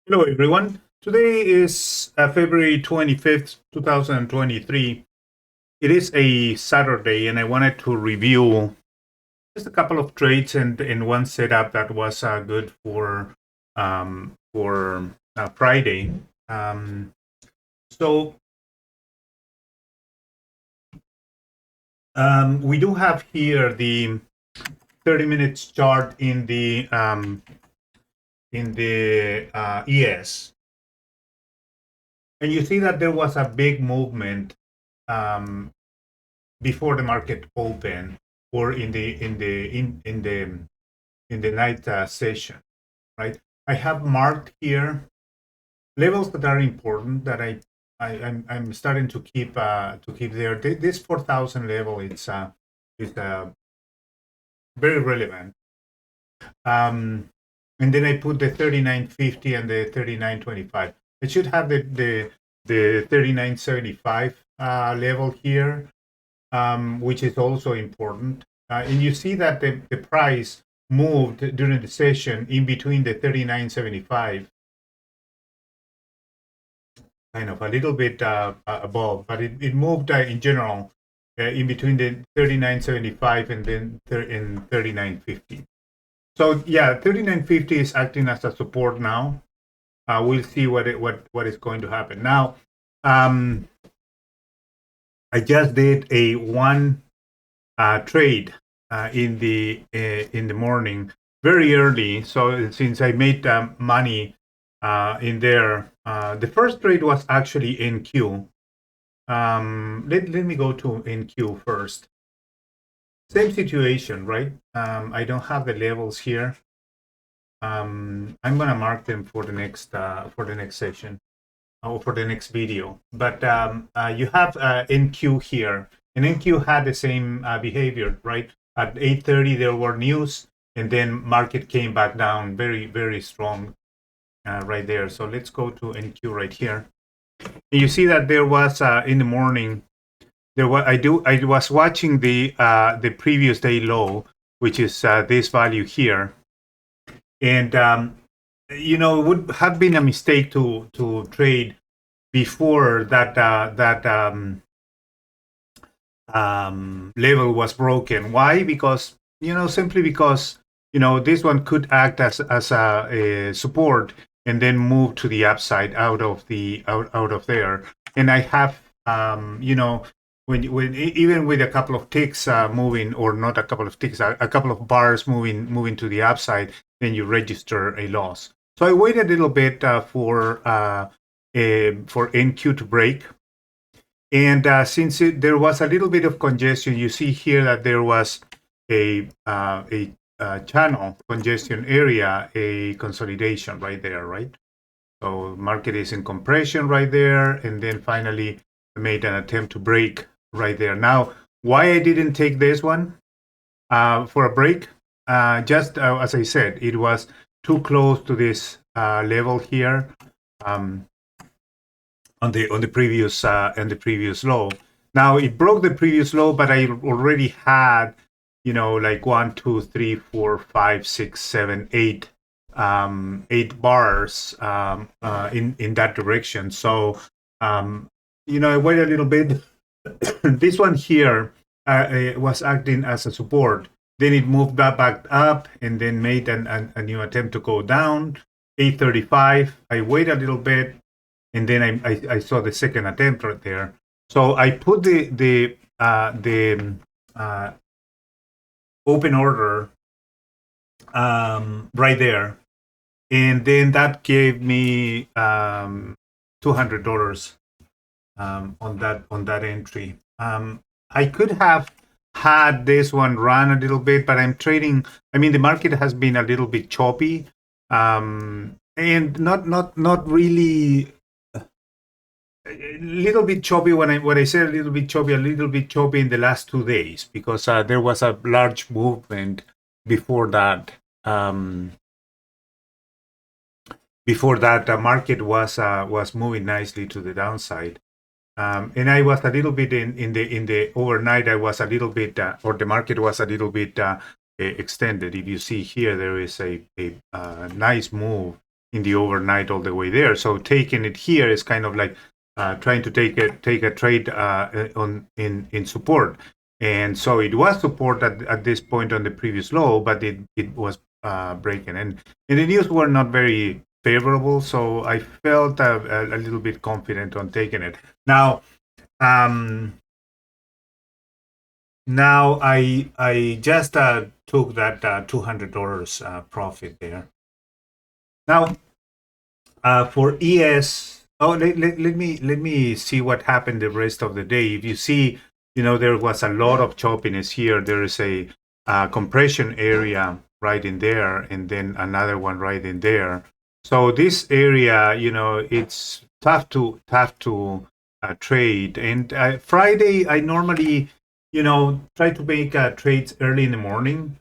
Hello, everyone. Today is February 25th, 2023. It is a Saturday, and I wanted to review just a couple of trades and one setup that was good for Friday. So we do have here the 30 minutes chart in the ES, and you see that there was a big movement um, before the market open or in the night session, right? I have marked here levels that are important that I'm starting to keep there. This 4,000 level is very relevant. And then I put the 39.50 and the 39.25. I should have the 39.75 level here, which is also important. And you see that the price moved during the session in between the 39.75, kind of a little bit above, but it moved in general in between the 39.75 and then 39.50. So yeah, 39.50 is acting as a support now. We'll see what is going to happen now. I just did a one trade in the morning, very early. So since I made money in there, the first trade was actually NQ. Let me go to NQ first. Same situation, right? I don't have the levels here. I'm gonna mark them for the next session or for the next video. But you have NQ here, and NQ had the same behavior, right? At 8:30 there were news, and then market came back down very strong right there. So let's go to NQ right here. And you see that there was in the morning there was I was watching the previous day low, which is this value here, and it would have been a mistake to trade before that level was broken. Why? Because simply because this one could act as a support and then move to the upside out of there. And I have when even with a couple of ticks moving, or not a couple of ticks, a couple of bars moving to the upside, then you register a loss. So I waited a little bit for NQ to break. And since there was a little bit of congestion, you see here that there was a channel congestion area, a consolidation right there, right? So market is in compression right there, and then finally made an attempt to break right there. Now, why I didn't take this one for a break? Just as I said, it was too close to this level here. On the previous low. Now it broke the previous low, but I already had like 1, 2, 3, 4, 5, 6, 7, 8 8 bars in that direction. So I wait a little bit. This one here was acting as a support. Then it moved back up and then made a new attempt to go down. 835. I wait a little bit, and then I saw the second attempt right there. So I put the open order right there, and then that gave me $200 on that entry. I could have had this one run a little bit, but I'm trading. I mean, the market has been a little bit choppy, and not really. A little bit choppy when I say a little bit choppy in the last 2 days, because there was a large movement before that. Market was moving nicely to the downside, and I was a little bit in the overnight. I was a little bit, or the market was a little bit extended. If you see here, there is a nice move in the overnight all the way there. So taking it here is kind of like trying to take a trade on in support. And so it was support at this point on the previous low, but it was breaking. And the news were not very favorable, so I felt a little bit confident on taking it. Um, now I just took that $200 profit there. Now for ES, let me see what happened the rest of the day. If you see, there was a lot of choppiness here. There is a compression area right in there, and then another one right in there. So this area, it's tough to trade. And Friday, I normally, try to make trades early in the morning.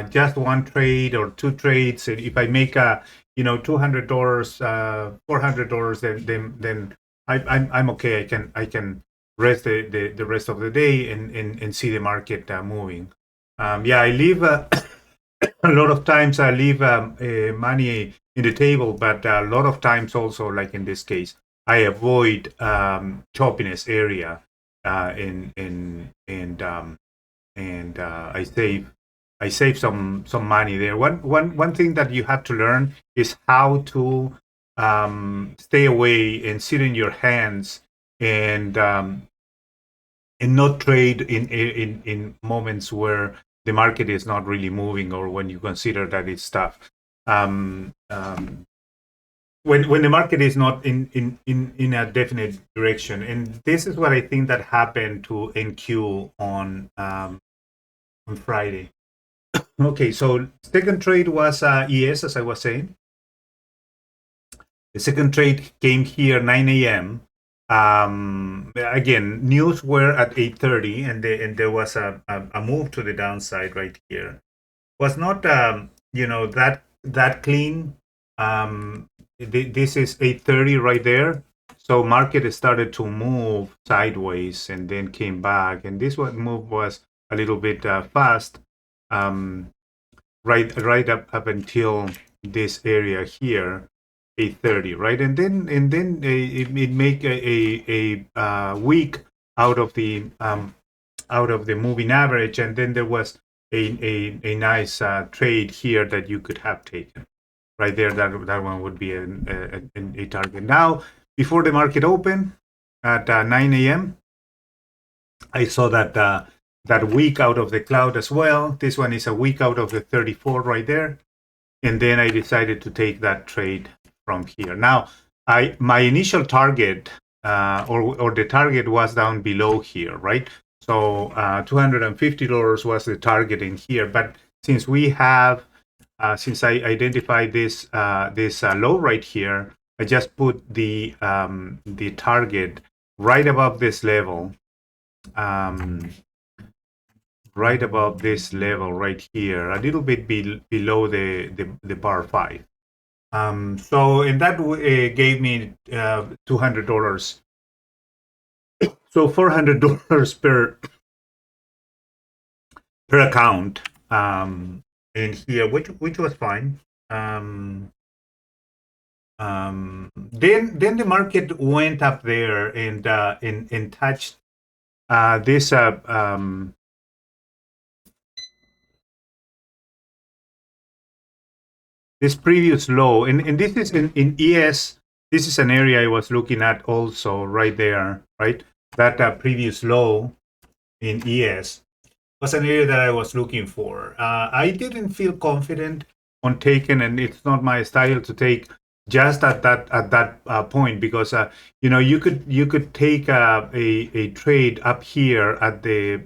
Just one trade or two trades. And if I make a $200, $400, then I'm okay. I can rest the rest of the day and see the market moving. Yeah, I leave a lot of times I leave money in the table, but a lot of times also, like in this case, I avoid choppiness area in and I save some money there. One thing that you have to learn is how to stay away and sit in your hands and not trade in moments where the market is not really moving or when you consider that it's tough. Um, um, when the market is not in a definite direction, and this is what I think that happened to NQ on Friday. Okay, so second trade was ES, as I was saying. The second trade came here 9 a.m. Again, news were at 8:30, and there was a move to the downside right here. Was not that clean. This is 8:30 right there. So market started to move sideways and then came back, and this one move was a little bit fast. Um, right up until this area here, 8:30, right? And then it make a week out of the moving average, and then there was a nice trade here that you could have taken right there. That one would be a target. Now, before the market open at 9 a.m., I saw that week out of the cloud as well. This one is a week out of the 34 right there. And then I decided to take that trade from here. Now, my initial target or the target was down below here, right? So $250 was the target in here. But since we have, since I identified this low right here, I just put the target right above this level. Right above this level right here, a little bit below the bar 5. So and that gave me $200. So $400 per account in here, which was fine. Then the market went up there and touched this this previous low, and this is in ES. This is an area I was looking at also right there, right? That previous low in ES was an area that I was looking for. I didn't feel confident on taking, and it's not my style to take just at that point, because you could take a trade up here at the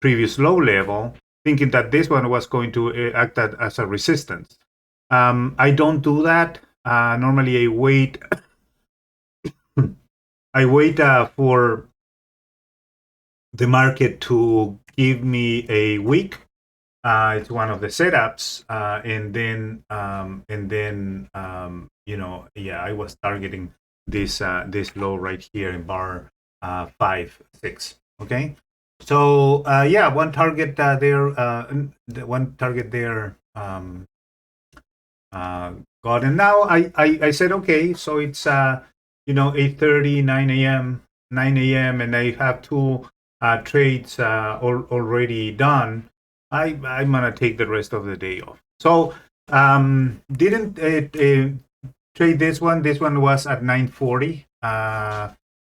previous low level, thinking that this one was going to act as a resistance. I don't do that. Normally, I wait. I wait for the market to give me a week. It's one of the setups, yeah, I was targeting this low right here in bar 5-6. Okay, so yeah, one target there. One target there. got. And now I said, okay, so it's 8:30, 9 a.m., and I have two trades already done. I'm gonna take the rest of the day off. So didn't trade this one. This one was at 9:40.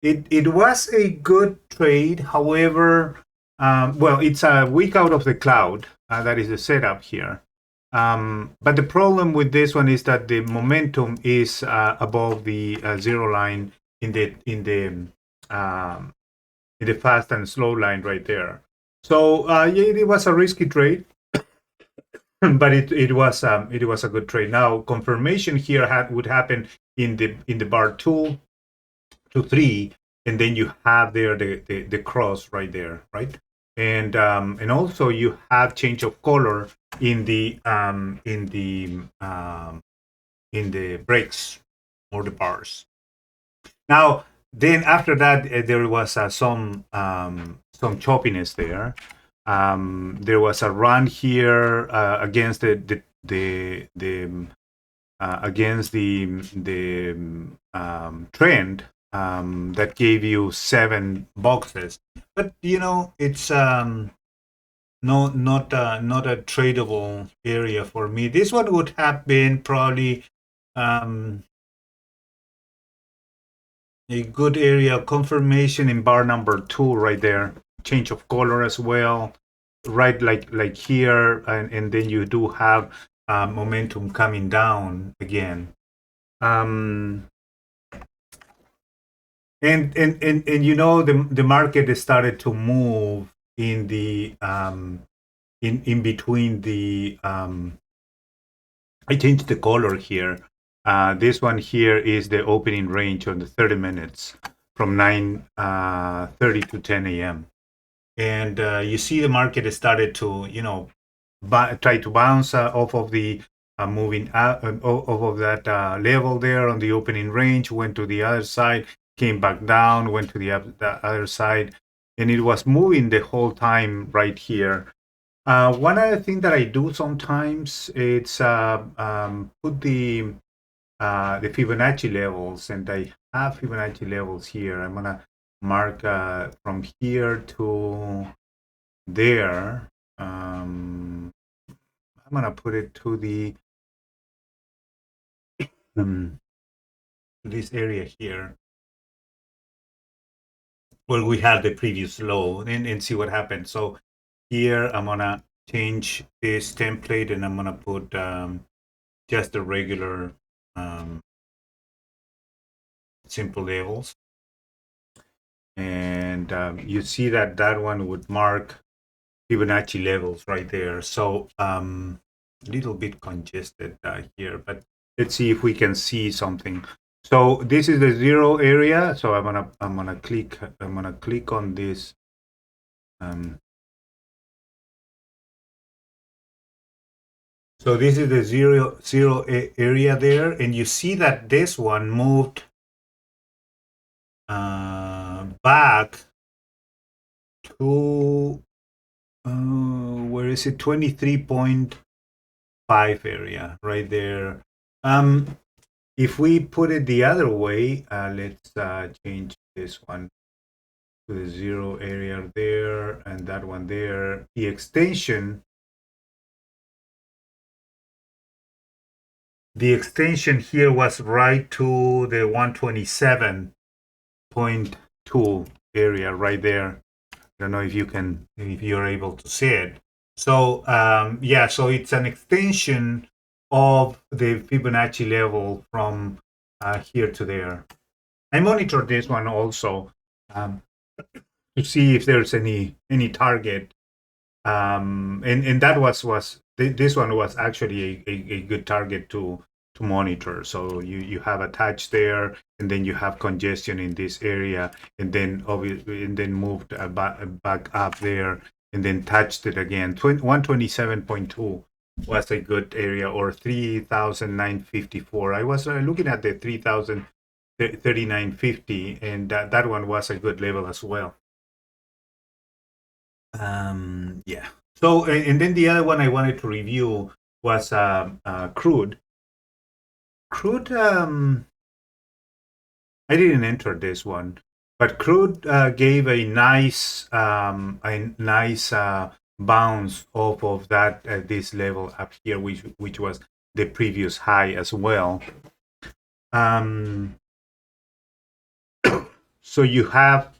It was a good trade. However, well, it's a week out of the cloud. That is the setup here. But the problem with this one is that the momentum is above the zero line in the fast and slow line right there. So yeah, it was a risky trade, but it was a good trade. Now confirmation here would happen in the bar 2 to 3, and then you have there the cross right there, right? And also you have change of color in the breaks or the bars. Now then after that there was some choppiness there. There was a run here against the trend that gave you 7 boxes, but it's not a tradable area for me. This one would have been probably a good area confirmation in bar number 2 right there. Change of color as well, right? Like here, and then you do have momentum coming down again. And the market started to move in the in between the I changed the color here. This one here is the opening range on the 30 minutes from 9:30 to 10 a.m. And you see the market started to try to bounce off of the moving off of that level there on the opening range, went to the other side, came back down, went to the other side, and it was moving the whole time right here. One other thing that I do sometimes, it's put the Fibonacci levels, and I have Fibonacci levels here. I'm gonna mark from here to there. I'm gonna put it to this area here where we had the previous low, and see what happens. So here I'm gonna change this template, and I'm gonna put just the regular simple levels, and you see that one would mark Fibonacci levels right there. So a little bit congested here, but let's see if we can see something. So this is the 0 area. So I'm gonna click on this. So this is the zero area there, and you see that this one moved back to where is it? 23.5 area right there. If we put it the other way, let's change this one to the 0 area there, and that one there. The extension here was right to the 127.2 area right there. I don't know if you're able to see it. So yeah, so it's an extension of the Fibonacci level from here to there. I monitor this one also to see if there's any target, and that was this one was actually a good target to monitor. So you have a touch there, and then you have congestion in this area, and then moved back up there, and then touched it again. 127.2 was a good area, or 3,954. I was looking at the 3,039.50, and that one was a good level as well. Yeah. So, and then the other one I wanted to review was Crude. Crude, I didn't enter this one, but Crude gave a nice bounce off of that this level up here, which was the previous high as well. Um, so you have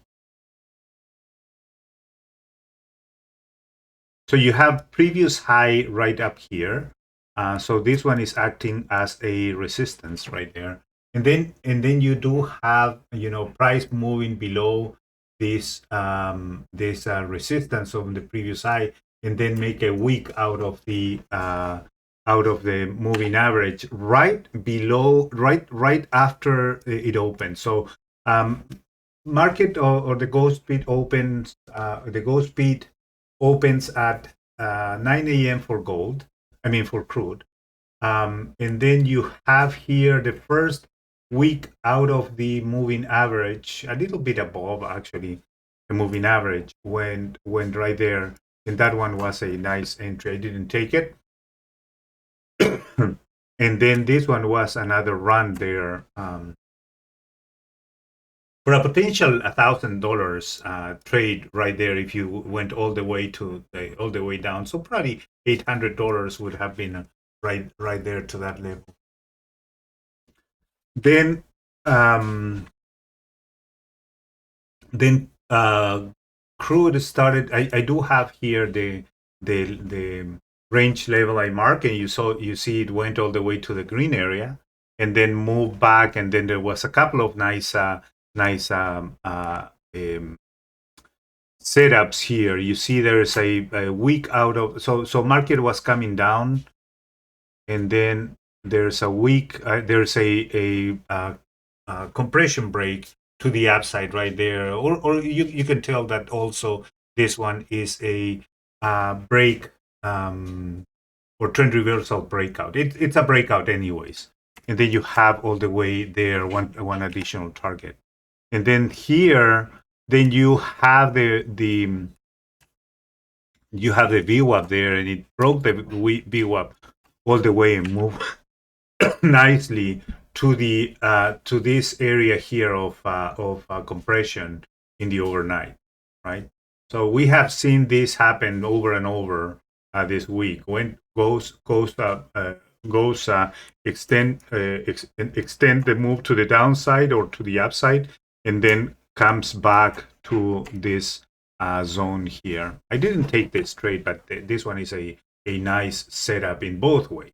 previous high right up here. So this one is acting as a resistance right there. And then you do have, price moving below this resistance of the previous high, and then make a wick out of the moving average right below, right after it opens. So market or the gold speed opens at 9 a.m. for gold, I mean for crude. And then you have here the first week out of the moving average, a little bit above actually the moving average, went right there. And that one was a nice entry. I didn't take it. And then this one was another run there. For a potential $1,000 trade right there, if you went all the way down, so probably $800 would have been right there to that level. Then um, then crude started. I do have here the range level I mark, and you see it went all the way to the green area, and then moved back, and then there was a couple of nice setups here. You see there's a week out of, so market was coming down, and then there's a week, there's a compression break to the upside right there, or you can tell that also this one is a break, or trend reversal breakout. It's a breakout anyways, and then you have all the way there one additional target. And then here, then you have the VWAP there, and it broke the VWAP all the way and moved nicely to this area here of compression in the overnight, right? So we have seen this happen over and over this week. When extend the move to the downside or to the upside, and then comes back to this zone here. I didn't take this trade, but this one is a nice setup in both ways,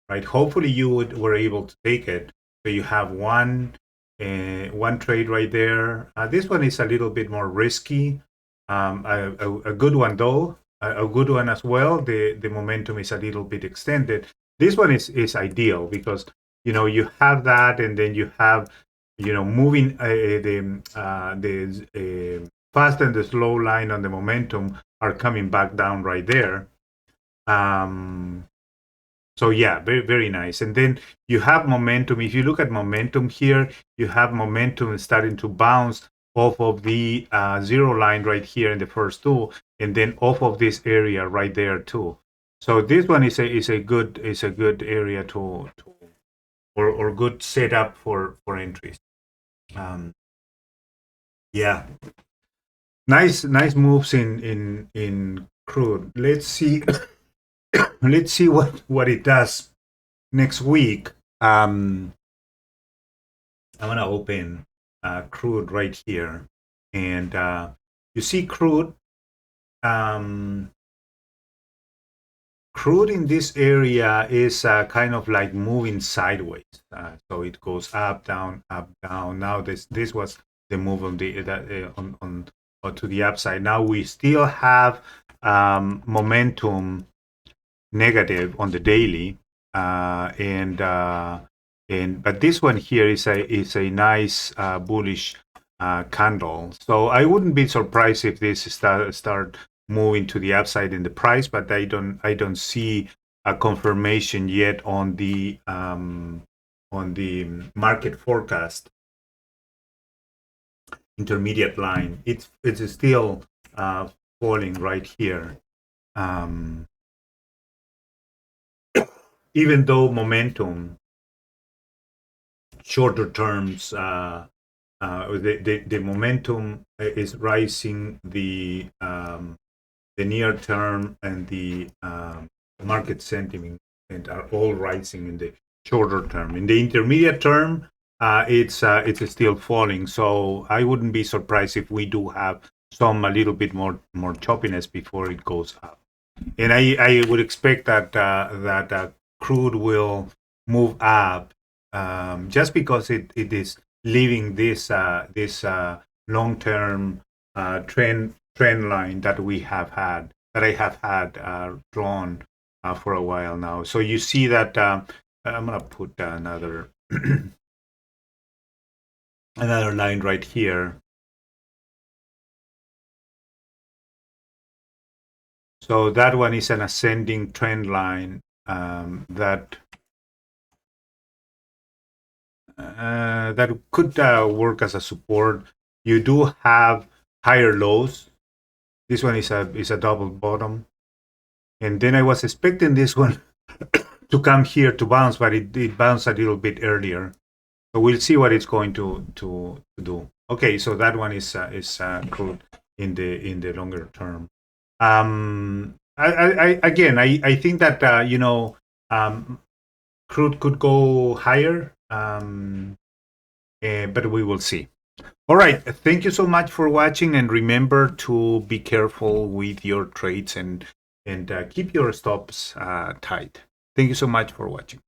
right? Hopefully you were able to take it. So you have one trade right there. This one is a little bit more risky. A good one though, a good one as well. The momentum is a little bit extended. This one is ideal because you have that, and then you have moving the fast and the slow line on the momentum are coming back down right there. So yeah, very, very nice. And then you have momentum. If you look at momentum here, you have momentum starting to bounce off of the zero line right here in the first two, and then off of this area right there too. So this one is a good area to or good setup for entries. Yeah, nice moves in crude. Let's see let's see what it does next week. I'm gonna open crude right here, and you see crude. Crude in this area is kind of like moving sideways. So it goes up, down, up, down. Now this was the move on the on or to the upside. Now we still have momentum negative on the daily, but this one here is a nice bullish candle. So I wouldn't be surprised if this start moving to the upside in the price, but I don't see a confirmation yet on the market forecast intermediate line. It's still falling right here. Even though momentum shorter terms, the momentum is rising. The near term and the market sentiment are all rising in the shorter term. In the intermediate term, it's still falling. So I wouldn't be surprised if we do have a little bit more choppiness before it goes up. And I would expect that crude will move up just because it is leaving this long term trend line that I have had drawn for a while now. So you see that I'm gonna put another another line right here. So that one is an ascending trend line that could work as a support. You do have higher lows. This one is a double bottom, and then I was expecting this one to come here to bounce, but it bounced a little bit earlier. So we'll see what it's going to do. Okay, so that one is crude in the longer term. I think that crude could go higher, but we will see. All right, thank you so much for watching, and remember to be careful with your trades and keep your stops tight. Thank you so much for watching.